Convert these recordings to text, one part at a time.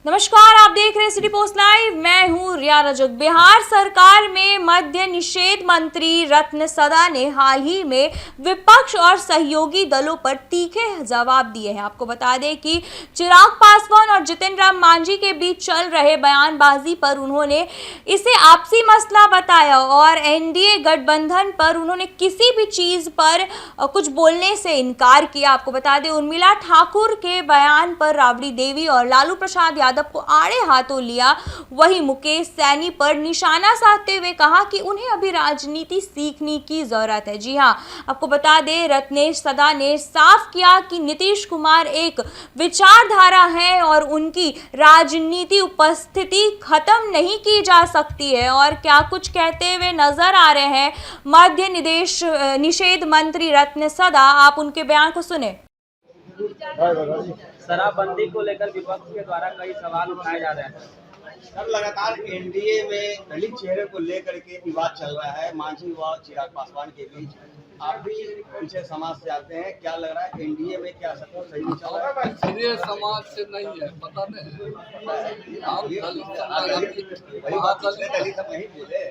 नमस्कार, आप देख रहे हैं सिटी पोस्ट लाइव। मैं हूं रिया रजक। बिहार सरकार में मद्य निषेध मंत्री रत्न सदा ने हाल ही में विपक्ष और सहयोगी दलों पर तीखे जवाब दिए हैं। आपको बता दें कि चिराग पासवान और जितिन राम मांझी के बीच चल रहे बयानबाजी पर उन्होंने इसे आपसी मसला बताया और एनडीए गठबंधन पर उन्होंने किसी भी चीज पर कुछ बोलने से इनकार किया। आपको बता दें, उर्मिला ठाकुर के बयान पर राबड़ी देवी और लालू प्रसाद यादव को आड़े हाथों लिया। वहीं मुकेश सैनी पर निशाना साधते हुए कहा कि उन्हें अभी राजनीति सीखने की जरूरत है। जी हां, आपको बता दें, रत्नेश सदा ने साफ किया कि नीतीश कुमार एक विचारधारा है और उनकी राजनीति उपस्थिति खत्म नहीं की जा सकती है। और क्या कुछ कहते हुए नजर आ रहे हैं मद्य निषेध मंत्री रत्न सदा, आप उनके बयान को सुने। शराबबंदी को लेकर विपक्ष के द्वारा कई सवाल उठाए जा रहे हैं। सर, लगातार एनडीए में दलित चेहरे को लेकर के विवाद चल रहा है मांझी व चिराग पासवान के बीच। आप भी पीछे समाज से आते हैं, क्या लग रहा है एनडीए में क्या सब कुछ सही चल रहा है? पिछड़े समाज से नहीं है, पता नहीं। आप दलित नहीं बोले।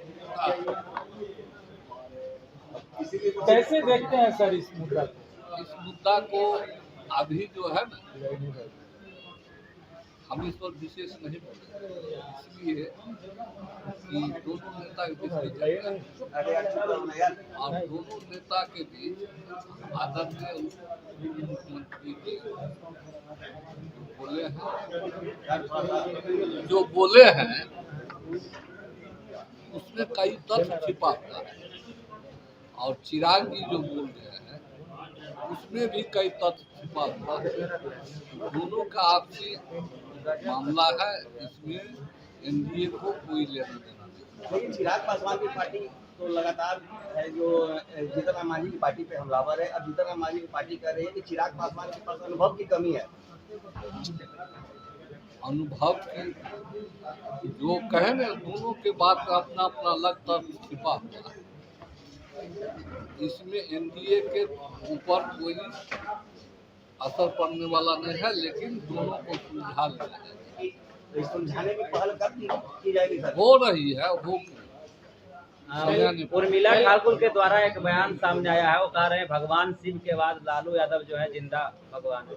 कैसे देखते हैं सर इस मुद्दा को? इस मुद्दा को अभी जो है ना, हम इस पर विशेष नहीं बोले, इसलिए कि दोनों नेता के बीच और दोनों नेता के बीच आदरणीय मुख्यमंत्री जी जो बोले हैं उसमें कई तथ्य छिपा हुआ है, और चिराग जी जो बोल रहे हैं उसमें भी कई तथ्य छिपा हुआ है। दोनों का आपसी मामला है, इसमें एनडीए को कोई लेना देना नहीं। लेकिन चिराग पासवान की पार्टी तो लगातार है जो जितिन राम मांझी की पार्टी पे हमलावर है। अब जितिन राम मांझी की पार्टी कह रही है कि चिराग पासवान के पास अनुभव की कमी है। अनुभव की जो कहे ना, दोनों के बात का अपना अपना अलग तथ्य छिपा हुआ है। इसमें एनडीए के ऊपर कोई असर पड़ने वाला नहीं है, लेकिन दोनों को सुलझा लिया जाएगा। तो सुलझाने की पहल कब की जाएगी सर? हो रही है, हो उर्मिला ठाकुर के द्वारा एक बयान सामने आया है। वो कह रहे हैं भगवान शिव के बाद लालू यादव जो है जिंदा भगवान है।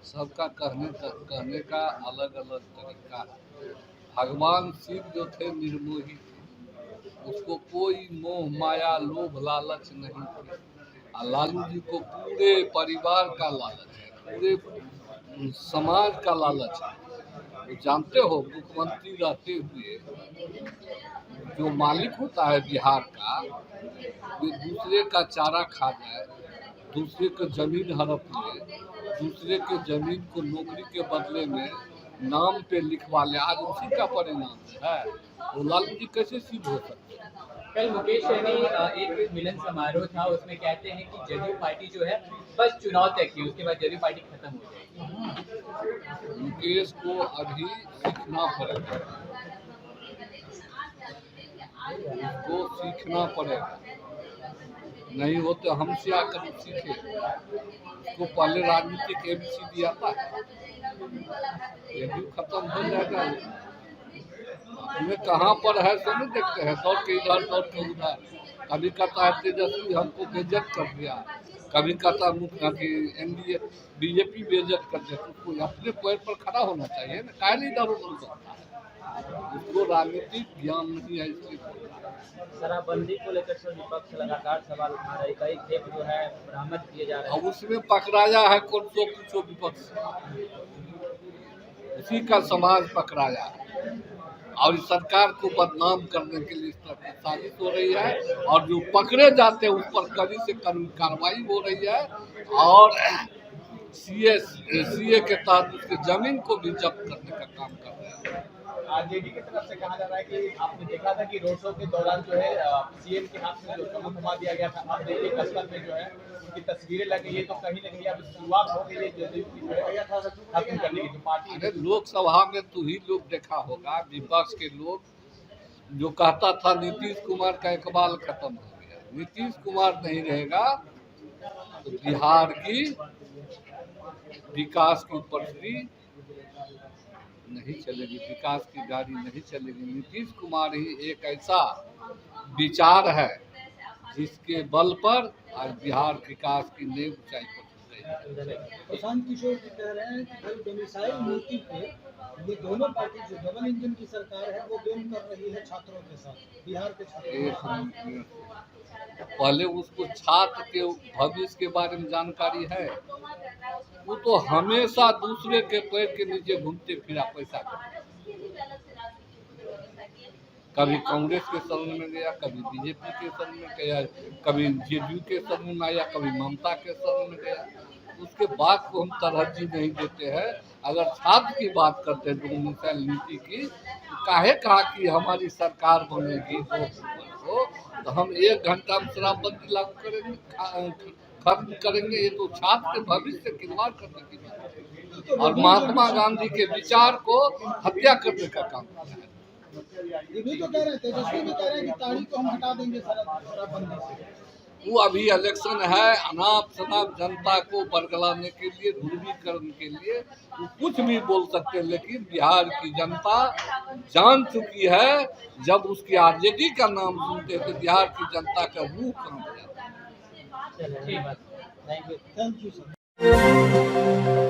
सबका कहने का अलग अलग तरीका है। भगवान शिव जो थे निर्मोही, उसको कोई मोह माया लोभ लालच नहीं थे। लालू जी को पूरे परिवार का लालच है, पूरे समाज का लालच है। तो जानते हो, मुख्यमंत्री रहते हुए जो मालिक होता है बिहार का, वो दूसरे का चारा खा जाए, दूसरे को जमीन हड़प ले, दूसरे के जमीन को नौकरी के बदले में नाम पे लिखवा ले, आज उसी का परिणाम है। तो लालू जी कैसे सिद्ध हो सकते हैं? कल मुकेश सैनी एक मिलन समारोह था, उसमें कहते हैं कि जदयू पार्टी जो है बस चुनाव तक की, उसके बाद जदयू पार्टी खत्म हो जाएगी। मुकेश को अभी सीखना पड़ेगा, उसको सीखना पड़ेगा। नहीं हो तो हमसे आकर सीखे। उसको पहले राजनीतिक एबीसीडी आता है, ये भी खत्म हो जाएगा। हमें कहाँ पर है तो नहीं देखते हैं, दौड़ के इधर दौड़ के उधर। कभी कहता है तेजस्वी हमको बेइज्जत कर दिया, कभी कहता मुख्यमंत्री एनडीए बीजेपी बेइज्जत कर दिया। उसको अपने पैर पर खड़ा होना चाहिए ना, काहे नहीं इधर उधर करता है? उसको राजनीतिक ज्ञान नहीं है, इसलिए। शराबबंदी को लेकर सर विपक्ष लगातार सवाल उठा रहे, कई खेप जो है बरामद किए जा रहे हैं। अब उसमें पकड़ाया है कौन सो कुछ विपक्ष, उसी का समाज पकड़ाया है। और इस सरकार को बदनाम करने के लिए इस तरह की साजिश हो रही है, और जो पकड़े जाते हैं उस पर कड़ी से कार्रवाई हो रही है, और सीए के तहत उसके जमीन को भी जब्त करने का काम कर रहे हैं। आरजेडी की तरफ से कहा जा रहा है कि आपने देखा था कि रोड शो के दौरान जो है सीएम के हाथ में जो कमल घुमा दिया गया था। आप देखिए कसरत में जो है उनकी तस्वीरें लगी है, तो कहीं ना कहीं अब शुरुआत हो गई है जदयू की खत्म करने की। तो पार्टी अरे लोकसभा में तू ही लोग देखा होगा, विपक्ष के लोग जो कहता था नीतीश कुमार का इकबाल खत्म हो गया, नीतीश कुमार नहीं रहेगा तो बिहार की विकास की पटरी नहीं चलेगी, विकास की गाड़ी नहीं चलेगी। नीतीश कुमार ही एक ऐसा विचार है जिसके बल पर आज बिहार विकास की नई ऊंचाई पर पहुंच गई है। प्रशांत किशोर जी कह रहे हैं कि भाई डोमिसाइल नीति पे ये दोनों पार्टी जो डबल इंजन की सरकार है वो गेम कर रही है छात्रों के साथ, बिहार के छात्रों के साथ। पहले उसको छात्र के भविष्य के बारे में जानकारी है। वो तो हमेशा दूसरे के पैर के नीचे घूमते फिरा पैसा करते। कभी कांग्रेस के शरण में गया, कभी बीजेपी के शरण में गया, कभी जेडीयू के शरण में आया, कभी ममता के शरण में गया। उसके बाद को हम तरजीह नहीं देते हैं। अगर छात्र की बात करते हैं डोमिसाइल नीति की, तो काहे कहा कि हमारी सरकार बनेगी 2 अक्टूबर को, तो हम 1 घंटा में शराबबंदी लागू करेंगे, खत्म करेंगे। ये तो छात्र के भविष्य से खिलवाड़ करने की बात है और महात्मा गांधी के विचार को हत्या करने का काम किया है। ये भी तो कह रहे थे, तेजस्वी भी कह रहे हैं कि ताड़ी को हम हटा देंगे शराबबंदी से। वो अभी इलेक्शन है, अनाप शनाप जनता को बरगलाने के लिए, ध्रुवीकरण के लिए वो कुछ भी बोल सकते हैं। लेकिन बिहार की जनता जान चुकी है, जब उसकी आरजेडी का नाम सुनते थे बिहार की जनता का रूह कांप जाता है। ठीक है, thank you. Thank you sir.